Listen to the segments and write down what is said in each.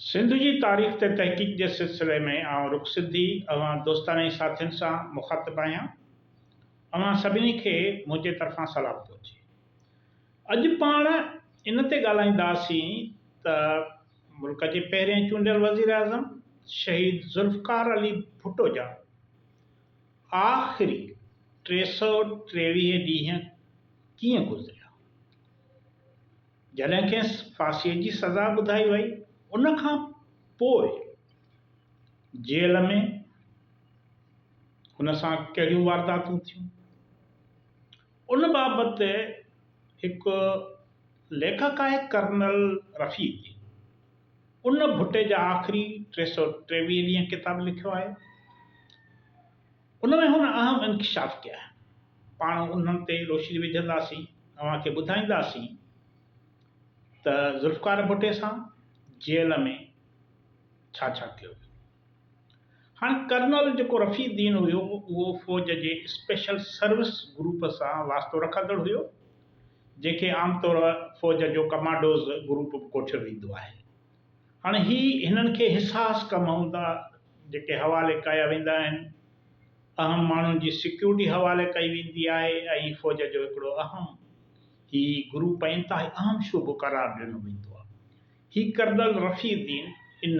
सिंध जी तारीख़ ते तहक़ीक़ जे सिलसिले में आउं रुख़ सिद्धी दोस्ताने साथियुनि सां मुख़ातिबु आहियां। अवां सभिनी खे मुंहिंजे तरफ़ां सलाम पहुचे। अॼु पाण इन ते ॻाल्हाईंदासीं त मुल्क जे पहिरें चूंडियल वज़ीर आज़म शहीद ज़ुल्फ़िकार अली भुट्टो जा आख़िरी 323 ॾींहं कीअं गुज़रिया। जॾहिं खेसि फांसीअ जी सज़ा ॿुधाई वई, उन खां पोइ जेल में हुन सां कहिड़ियूं वारदातूं थियूं, उन बाबति हिकु लेखक आहे कर्नल रफ़ीक, उन भुट्टे जा आख़िरी 323 ॾींहं किताबु लिखियो आहे। उन में हुन अहम इंकशाफ़ कया आहिनि। पाण उन्हनि ते रोशनी विझंदासीं, तव्हांखे ॿुधाईंदासीं त ज़ुल्फ़िकार भुट्टे सां जेल में छा छा कयो। हाणे कर्नल जेको रफ़ीदीन हुयो, उहो फ़ौज जे स्पेशल सर्विस ग्रुप सां वास्तो रखंदड़ हुयो, जंहिंखे आमतौर फ़ौज जो कमांडोज़ ग्रुप कोठियो वेंदो आहे। हाणे हिननि खे हिसास कम हूंदा जेके हवाले कया वेंदा आहिनि, अहम माण्हुनि जी सिक्योरिटी हवाले कई वेंदी आहे, ऐं फ़ौज जो हिकिड़ो अहम ग्रुप ऐं इंतिहाई अहम शुबो करार ॾिनो वेंदो आहे। कर्नल रफ़ीदीन इन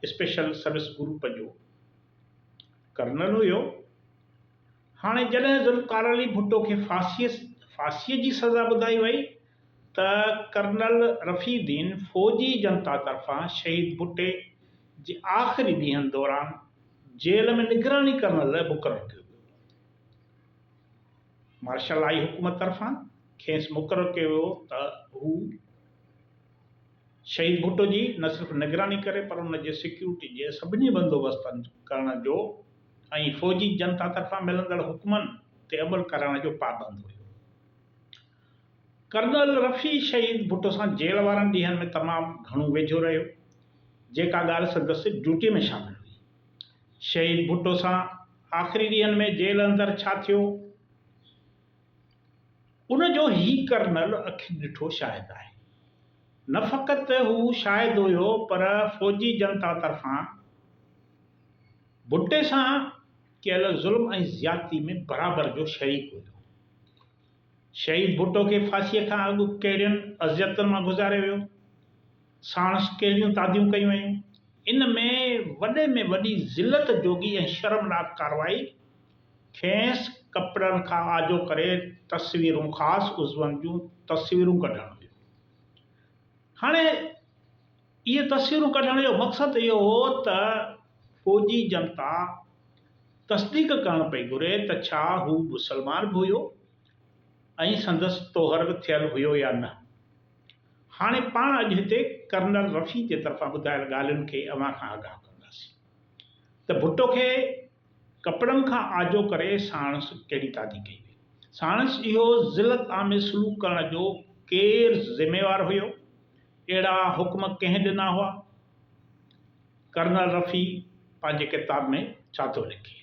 स्पेशल सर्विस ग्रुप जो कर्नल हुयो। हाणे जॾहिं ज़ुल्फ़िकार अली भुट्टो खे फांसीअ जी सज़ा ॿुधाई वई, त कर्नल रफ़ीदीन फ़ौजी जनता तरफ़ां शहीद भुट्टे जे आख़िरी ॾींहंनि दौरान जेल में निगरानी करण लाइ मुक़ररु कयो वियो। मार्शल आई हुकूमत तरफ़ां खेसि मुक़ररु कयो वियो त हू शहीद भुट्टो जी न सिर्फ़ु निगरानी करे, पर उन जे सिक्योरिटी जे सभिनी बंदोबस्तनि करण जो ऐं फ़ौजी जनता तरफ़ां मिलंदड़ हुकुमनि ते अमल करण जो पाबंद हुयो। कर्नल रफ़ी शहीद भुट्टो सां जेल वारनि ॾींहंनि में तमामु घणो वेझो रहियो, जेका ॻाल्हि संदसि ड्यूटी में शामिल हुई। शहीद भुट्टो सां आख़िरी ॾींहंनि में जेल अंदरि छा थियो, उन जो कर्नल अखि ॾिठो शाहिद आहे। न फ़क़ति हू शाहिद हुयो, पर फ़ौजी जनता तरफ़ां भुट्टे सां कयल ज़ुल्म ऐं ज़्यादती में बराबर जो शरीक हुयो। शहीद भुट्टो खे फांसीअ खां अॻु कहिड़ियुनि अज़ियतुनि मां गुज़ारे वियो, साणसि कहिड़ियूं तादियूं कयूं वयूं। इन में वॾे में वॾी ज़िलत जोगी ऐं शर्मनाक कार्रवाई खेसि कपिड़नि खां आजो करे तस्वीरूं, ख़ासि उज़वनि जूं तस्वीरूं कढणु हुयो। हाणे इहे तस्वीरूं कढण जो मक़सदु इहो हो त फ़ौजी जनता तस्दीक करणु पई घुरे त छा हू मुसलमान बि हुयो ऐं संदसि तोहर बि थियल हुयो या न। हाणे पाण अॼु हिते कर्नल रफ़ी जे तरफ़ां ॿुधायल ॻाल्हियुनि खे अव्हां खां आगाह कंदासीं त भुट्टो खे कपिड़नि खां आजो करे साणसि कहिड़ी तादी कई वई। साणसि इहो ज़िलत आमिज़ सलूक करण जो केरु ज़िम्मेवार हुयो, अहिड़ा हुकुम कंहिं ॾिना हुआ। कर्नल रफ़ी पंहिंजे किताब में छा थो लिखे।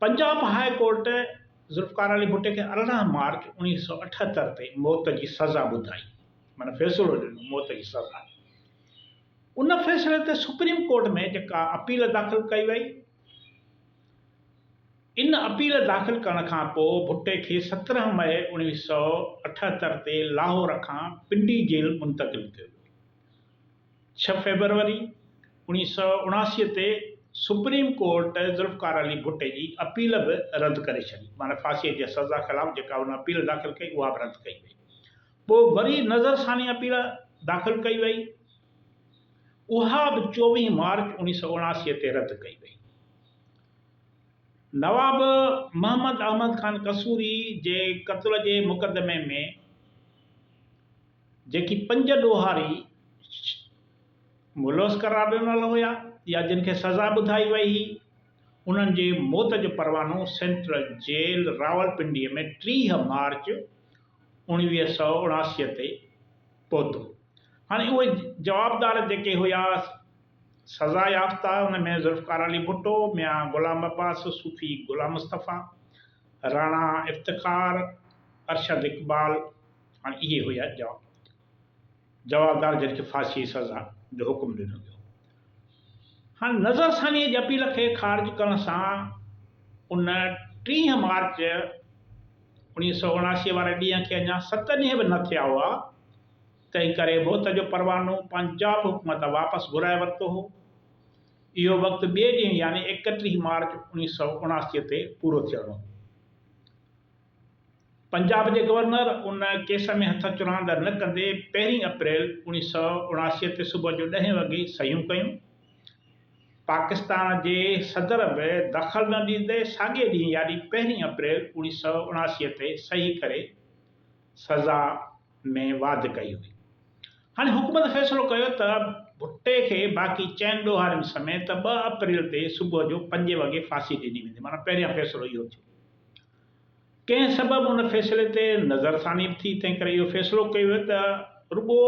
पंजाब हाई कोर्ट ज़ुल्फ़िकार अली भुट्टे खे 18 मार्च 1978 ते मौत जी सज़ा ॿुधाई, माना फ़ैसिलो ॾिनो मौत जी सज़ा। उन फ़ैसिले ते सुप्रीम कोर्ट में जेका अपील दाख़िल कई वई, इन अपील दाख़िल करण खां पोइ भुट्टे खे 17 मई 1978 ते लाहौर खां पिंडी जेल मुंतक़िल कयो वियो। 6 फरवरी 1979 ते सुप्रीम कोर्ट ज़ुल्फ़िकार अली भुट्टे जी अपील बि रद्द करे छॾी, माना फांसीअ जी सज़ा ख़िलाफ़ जेका उन अपील दाख़िल कई उहा बि रद्द कई वई। पोइ वरी नज़रसानी अपील दाख़िल कई वई, उहा बि 24 मार्च 1979 ते रद्द कई वई। नवाब मोहम्मद अहमद ख़ान कसूरी जे क़त्ल जे मुक़दमे में जेकी 5 ॾोहारी मुलवस करार ॾिनल हुया या जिन खे सज़ा ॿुधाई वई हुई, उन्हनि जे मौत जो परवानो सेंट्रल जेल रावलपिंडीअ में 30 मार्च 1979 ते पहुतो। हाणे उहे जवाबदार जेके हुया सज़ा याफ़्ता, उनमें ज़ुल्फ़िकार अली भुट्टो, मियां ग़ुलाम अब्बास, सूफ़ी ग़ुलाम मुस्तफ़ा, राणा इफ़्तिख़ार, अरशद इक़बाल, हाणे इहे हुया जवाब। जवाबदार जिनखे फांसी जी सज़ा जो हुकुम ॾिनो वियो। हाणे नज़रसानीअ जी अपील खे ख़ारिज करण सां उन 30 मार्च 1979 वारे ॾींहं खे अञा 7 ॾींहं बि न थिया हुआ, तंहिं करे मौत जो परवानो पंजाब हुकूमत वापसि घुराए वरितो हो। इहो वक़्तु ॿिए ॾींहुं यानी 31 मार्च 1979 ते पूरो थियणो। पंजाब जे गवर्नर उन केस में हथ चुरांद न कंदे 1 अप्रैल 1979 ते सुबुह जो 10 वॻे सहियूं कयूं। पाकिस्तान जे सदर बि दख़ल न ॾींदे साॻिए ॾींहुं यानी 1 अप्रैल 1979 ते सही करे सज़ा में वाध कई हुई। हाणे हुकूमत फ़ैसिलो कयो त भुट्टे खे बाक़ी 4 ॾोहारियुनि समेत 2 अप्रैल ते सुबुह जो 5 वॻे फांसी ॾिनी वेंदी। माना पहिरियों फ़ैसिलो इहो थियो। कंहिं सबबु उन फ़ैसिले ते नज़रसानी थी, तंहिं करे इहो फ़ैसिलो कयो वियो त रुॻो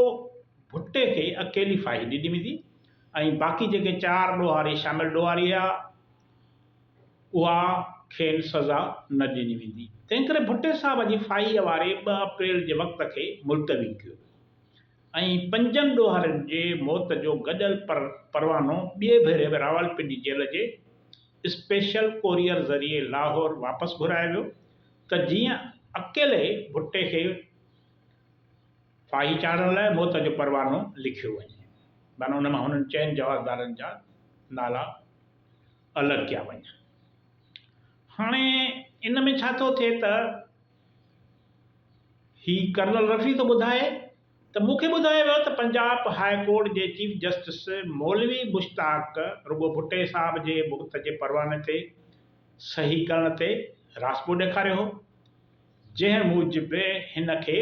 भुट्टे खे अकेली फाही ॾिनी वेंदी ऐं बाक़ी जेके 4 ॾोहारी शामिल ॾोहारी आहे उहा खेनि सज़ा न ॾिनी वेंदी। तंहिं करे भुट्टे साहिब जी फाहीअ वारे 2 अप्रैल जे वक़्त खे मुलतवी कयो ऐं 5 ॾोहारियुनि जे मौत जो गॾियल परवानो ॿिए भेरे बि रावलपिंडी जेल जे स्पेशल कोरियर ज़रिए लाहौर वापसि घुरायो वियो त जीअं अकेले भुट्टे खे फाही चाढ़ण लाइ मौत जो परवानो लिखियो वञे। माना उन मां हुननि 4 जवाबदारनि जा नाला अलॻि कया वञनि। हाणे इन में छा थो थिए त ही कर्नल रफ़ी थो ॿुधाए त मूंखे ॿुधायो वियो त पंजाब हाई कोर्ट जे चीफ जस्टिस मौलवी मुश्ताक रुॻो भुट्टे साहिब जे मुक़्त जे परवाने ते सही करण ते रासपो ॾेखारियो हो, जंहिं मूजिबि हिन खे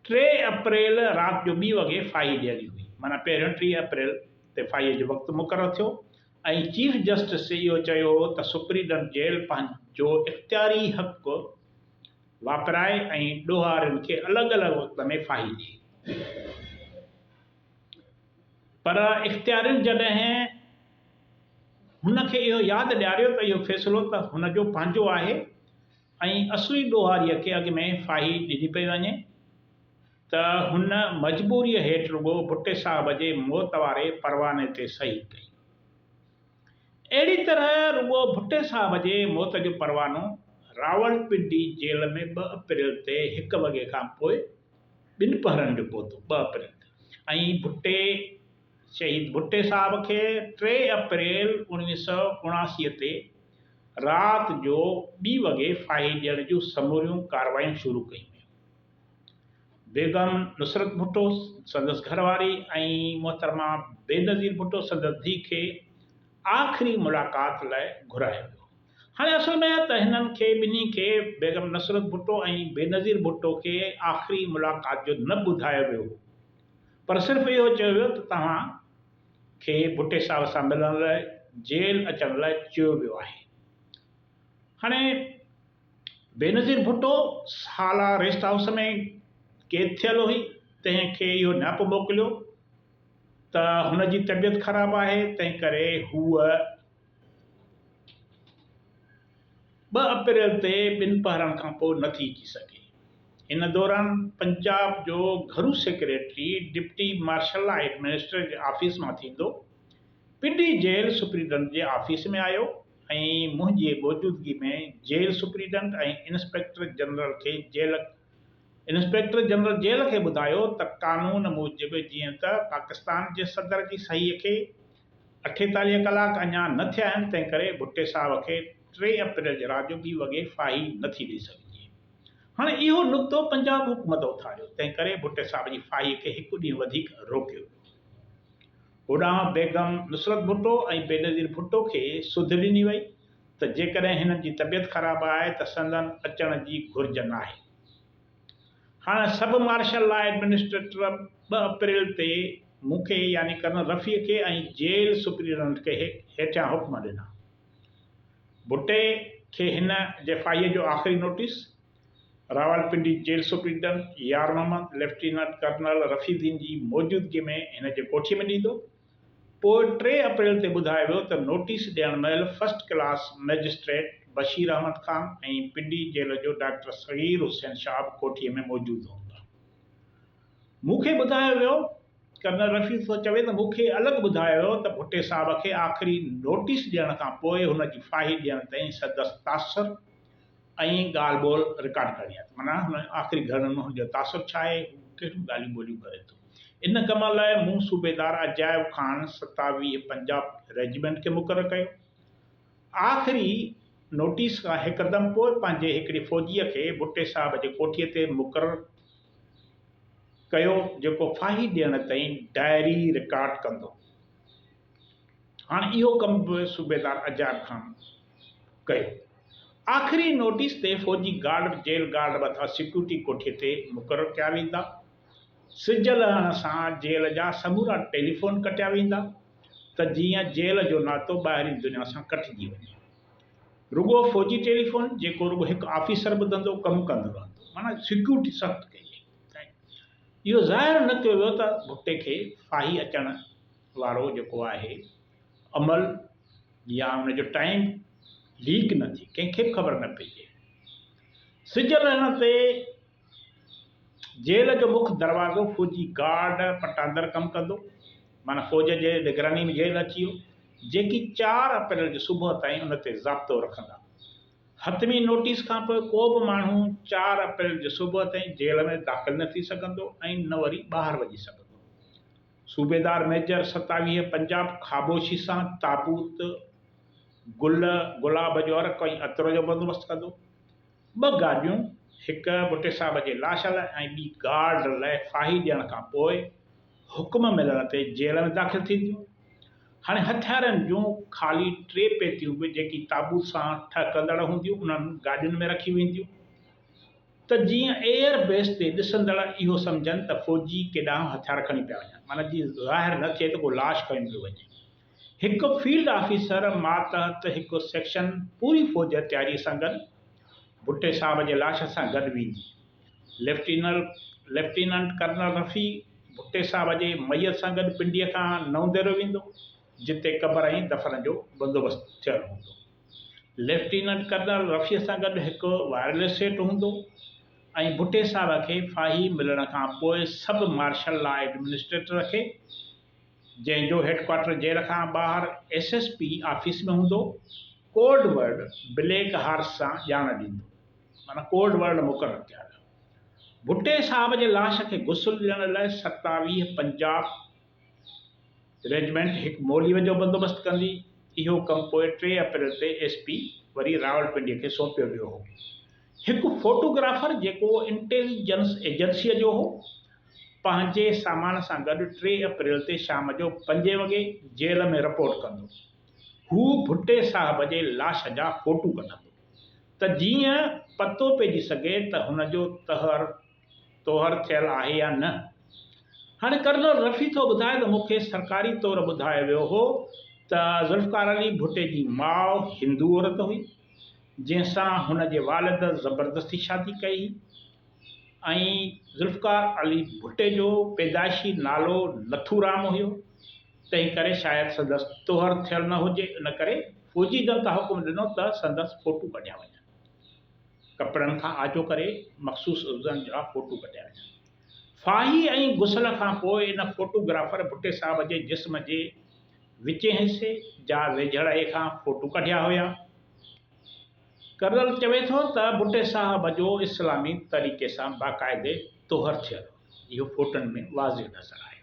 3 अप्रैल राति जो 2 वॻे फाही ॾियणी हुई। माना पहिरियों 3 अप्रैल ते फाहीअ जो वक़्तु मुक़ररु थियो ऐं चीफ जस्टिस इहो चयो त सुप्रीडेंट जेल पंहिंजो इख़्तियारी हक़ वापराए ऐं ॾोहारियुनि खे अलॻि अलॻि वक़्त में फाही ॾिए। पर इख़्तियारियुनि जॾहिं हुनखे इहो यादि ॾियारियो त इहो फ़ैसिलो त हुनजो पंहिंजो आहे ऐं असली ॾोहारीअ खे अॻ में फाही ॾिनी पई वञे त हुन मजबूरीअ हेठि रुॻो भुट्टे साहिब जे मौत वारे परवाने ते सही कई। अहिड़ी तरह रुॻो भुट्टे साहिब जे मौत जो परवानो रावलपिंडी जेल में 2 अप्रैल ते 1 वॻे खां पोइ 2 पहरनि जो पहुतो 2 अप्रैल ते ऐं शहीद भुट्टे साहिब खे 3 अप्रैल 1979 ते राति जो 2 वॻे फाही ॾियण जूं समूरियूं कार्रवाइयूं शुरू कयूं। बेगम नुसरत भुट्टो संदसि घरवारी ऐं मोहतरमा बेनज़ीर भुट्टो संदसि धीउ खे आख़िरी मुलाक़ात लाइ घुरायो वियो। हाणे असल में त हिननि खे ॿिन्ही खे बेगम नुसरत भुट्टो ऐं बेनज़ीर भुट्टो खे आख़िरी मुलाक़ात जो न ॿुधायो वियो, पर सिर्फ़ु इहो चयो वियो त तव्हां खे भुट्टे साहिब सां मिलण लाइ जेल अचण लाइ चयो वियो आहे। हाणे बेनज़ीर भुट्टो साला रेस्ट हाउस में क़ैद थियल हुई, तंहिंखे इहो न्यापो मोकिलियो त हुनजी तबियत ख़राबु आहे, तंहिं करे हूअ 2 अप्रैल ते 2 पहरनि खां पोइ नथी अची सघे। इन दौरान पंजाब जो घरू सेक्रेटरी डिप्टी मार्शल एडमिनिस्ट्रेटर जे ऑफिस मां थींदो पिंडी जेल सुप्रीडेंट जे ऑफिस में आयो ऐं मुंहिंजी मौजूदगी में जेल सुप्रीडेंट ऐं इंस्पेक्टर जनरल जेल खे ॿुधायो त कानून मूजिबि जीअं त पाकिस्तान जे सदर जी सहीअ खे 48 कलाक अञा न थिया आहिनि, तंहिं करे भुट्टे साहिब खे 3 अप्रैल जे राति जो 2 वॻे फाही नथी ॾेई सघिजे। हाणे इहो नुक़्तो पंजाब हुकूमत उथारियो, तंहिं करे भुट्टे साहिब जी फाहीअ खे 1 ॾींहुं वधीक रोकियो। होॾां बेगम नुसरत भुट्टो ऐं बेनज़ीर भुट्टो खे सुध ॾिनी वई त जेकॾहिं हिननि जी तबियत ख़राबु आहे त संदन अचण जी घुर्ज न आहे। हाणे सब मार्शल लॉ एडमिनिस्ट्रेटर 2 अप्रैल ते मूंखे यानी कर्नल रफ़ीअ खे ऐं जेल सुप्रीडेंट खे हेठियां हुक्म ॾिना। भुट्टे खे हिन जे फाहीअ जो आख़िरी नोटिस रावलपिंडी जेल सुप्रीडेंट यार मोहम्मद लेफ्टिनेंट कर्नल रफ़ीदीन जी मौजूदगी में हिन जे कोठीअ में ॾींदो। पोइ 3 अप्रैल ते ॿुधायो वियो त नोटिस ॾियण महिल first class magistrate Bashir Ahmed Khan ऐं पिंडी जेल जो डॉक्टर सगीर हुसैन शाह कोठीअ में मौजूदु हूंदा। मूंखे ॿुधायो वियो, कर्नल रफ़ी थो चवे त मूंखे अलॻि ॿुधायो वियो त भुट्टे साहब खे आख़िरी नोटिस ॾियण खां पोइ हुनजी फाही ॾियण ताईं संदसि तासुर ऐं ॻाल्हि ॿोल रिकॉर्ड करणी आहे। माना हुन आख़िरी घर में हुनजो तासुर छा आहे, कहिड़ियूं ॻाल्हियूं ॿोलियूं करे थो। इन कम लाइ मूं सूबेदार अजायब ख़ान 27 पंजाब रेजिमेंट खे मुक़ररु कयो। आख़िरी नोटिस खां हिकदमि पोइ पंहिंजे हिकिड़े फ़ौजीअ खे भुट्टे साहब जे कोठीअ ते मुक़ररु कयो, जेको फाही ॾियण ताईं डायरी रिकॉर्ड कंदो। हाणे इहो कमु बि सूबेदार अजायब ख़ान कयो। आख़िरी नोटिस ते फ़ौजी गार्ड जेल गार्ड मथां सिक्योरिटी कोठीअ ते मुक़ररु कया वेंदा। सिज लहण सां जेल जा समूरा टेलीफोन कटिया वेंदा त जीअं जेल जो नातो ॿाहिरीं दुनिया सां कटिजी वञे। रुगो फ़ौजी टेलीफोन जेको रुगो हिकु ऑफिसर ॿुधंदो, कमु कंदो रहंदो। माना सिक्योरिटी सख़्तु कई वई। इहो ज़ाहिर न कयो वियो त भुट्टे खे फाही अचण वारो जेको आहे अमल या हुनजो टाइम लीक न थी, कंहिंखे बि ख़बर न पइजे। सिज लहण ते जेल जो मुख्य दरवाज़ो फ़ौजी गार्ड पटांदड़ कमु कंदो। माना फ़ौज जे निगरानी में जेल अची वियो, जेकी 4 अप्रैल जो सुबुह ताईं उन ते ज़ाब्तो रखंदा। हतमी नोटिस खां पोइ को बि माण्हू 4 अप्रैल जो सुबुह ताईं जेल में दाख़िल न थी सघंदो ऐं न वरी ॿाहिरि वञी सघंदो। सूबेदार मेजर 27 पंजाब ख़ामोशी सां ताबूत, गुलाब जो अर्क ऐं अतर जो बंदोबस्तु कंदो। 2 गाॾियूं, हिकु भुट्टे साहब जे लाश लाइ ऐं ॿी गार्ड लाइ फाही ॾियण खां पोइ हुकुम मिलण ते जेल में दाख़िल थींदियूं। हाणे हथियारनि जूं ख़ाली 3 पेतियूं बि जेकी ताबूत सां ठहकंदड़ हूंदियूं उन्हनि गाॾियुनि में रखी वेंदियूं त जीअं एयर बेस ते ॾिसंदड़ इहो सम्झनि त फ़ौजी केॾां हथियार खणी पिया वञनि। माना जीअं ज़ाहिर न थिए त को लाश खणी पियो वञे। हिकु फील्ड ऑफिसर मातहत हिकु सेक्शन पूरी फ़ौज तयारीअ सां गॾु भुट्टे साहब जे लाश सां गॾु वेंदी। लेफ्टिनेंट कर्नल रफ़ी भुट्टे साहब जे मैयत सां गॾु पिंडीअ खां नवंदेरो वेंदो, जिते क़बर ऐं दफ़न जो बंदोबस्तु थियलु हूंदो। लेफ्टिनेंट कर्नल रफ़ीअ सां गॾु हिकु वायरलेस सेट हूंदो ऐं भुट्टे साहब खे फाही मिलण खां पोइ सब मार्शल लॉ एडमिनिस्ट्रेटर खे, जंहिंजो हेडक्वार्टर जेल खां ॿाहिरि SSP ऑफिस में हूंदो, कोड वर्ड ब्लैक हॉर्स सां ॼाण ॾींदो। माना कोड वर्ड मुक़ररु कया विया। भुट्टे साहब जे लाश खे गुस्ल ॾियण लाइ 27 पंजाब रेजिमेंट हिकु मोलीअ जो बंदोबस्तु कंदी। इहो कमु पोइ 3 अप्रैल ते SP वरी रावलपिंडीअ खे सौंपियो वियो हो। हिकु फोटोग्राफर जेको इंटेलिजेंस एजेंसीअ जो हो, पंहिंजे सामान सां गॾु 3 अप्रैल ते शाम जो 5 वॻे जेल में रिपोर्ट कंदो। हू भुट्टे साहब जे लाश जा फ़ोटू कढंदो त जीअं पतो पइजी सघे त हुनजो तोहर थियल आहे या न। हाणे कर्नल रफ़ी थो ॿुधाए त मूंखे सरकारी तौर ॿुधायो वियो हो त ज़ुल्फ़कार अली भुट्टे जी माउ हिंदू औरत हुई, जंहिंसां हुन जे वालिद ज़बरदस्ती शादी कई ऐं ज़ुल्फ़कार अली भुट्टे जो पैदाइशी नालो नथूराम हुयो। तंहिं करे शायदि संदसि तोहर थियल न हुजे, इन करे फ़ौजी दल तां हुकुम ॾिनो त संदसि फ़ोटू कढिया वञनि। कपिड़नि खां आजो करे मख़सूस उज़नि जा फ़ोटू कढिया वञनि। फाही ऐं गुस्ल खां पोइ इन फोटोग्राफर भुट्टे साहब जे जिस्म जे विचें हिसे जा वेझड़े खां फ़ोटू कढिया हुया। कर्नल चवे थो त भुट्टे साहब जो इस्लामी तरीक़े सां बाक़ाइदे तोहर थियल, इहो फ़ोटनि में वाज़े नज़र आहे।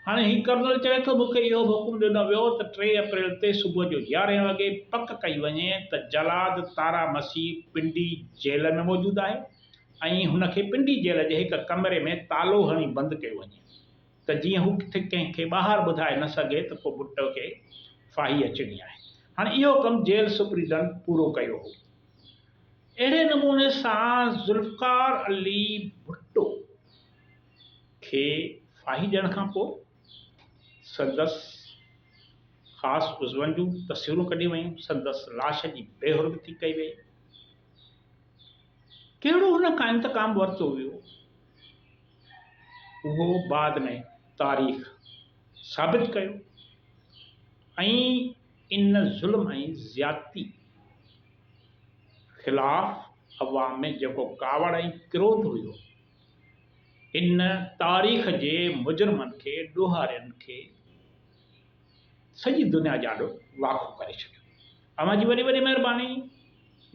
हाणे ही कर्नल चवे थो मूंखे इहो बि हुकुम ॾिनो वियो त 3 अप्रैल ते सुबुह जो 11 वॻे पक कई वञे त जलाद तारा मसीह पिंडी जेल में मौजूदु आहे ऐं हुनखे पिंडी जेल जे हिकु कमरे में तालो हणी बंदि कयो वञे त जीअं हू किथे कंहिंखे ॿाहिरि ॿुधाए न सघे त को भुट्टे खे फाही अचणी आहे। हाणे इहो कमु जेल सुपरीडंट पूरो कयो हो। अहिड़े नमूने सां ज़ुल्फ़कार अली भुट्टो खे फाही ॾियण खां पोइ संदसि ख़ासि उज़वनि जूं तस्वीरूं कढी वयूं, संदसि लाश जी बेहुरमती कई वई। कहिड़ो हुन खां इंतकाम वरितो वियो, उहो बाद में तारीख़ साबित कयो ऐं इन ज़ुल्म ऐं ज़्यादती ख़िलाफ़ अवाम में जेको कावड़ ऐं क्रोध हुयो, इन तारीख़ जे मुजरमनि खे ॾोहारियनि खे सॼी दुनिया ॼाणो वाक़फ़ु करे छॾियो। अव्हां जी वॾी वॾी महिरबानी।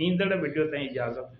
ईंदड़ वीडियो ताईं इजाज़त।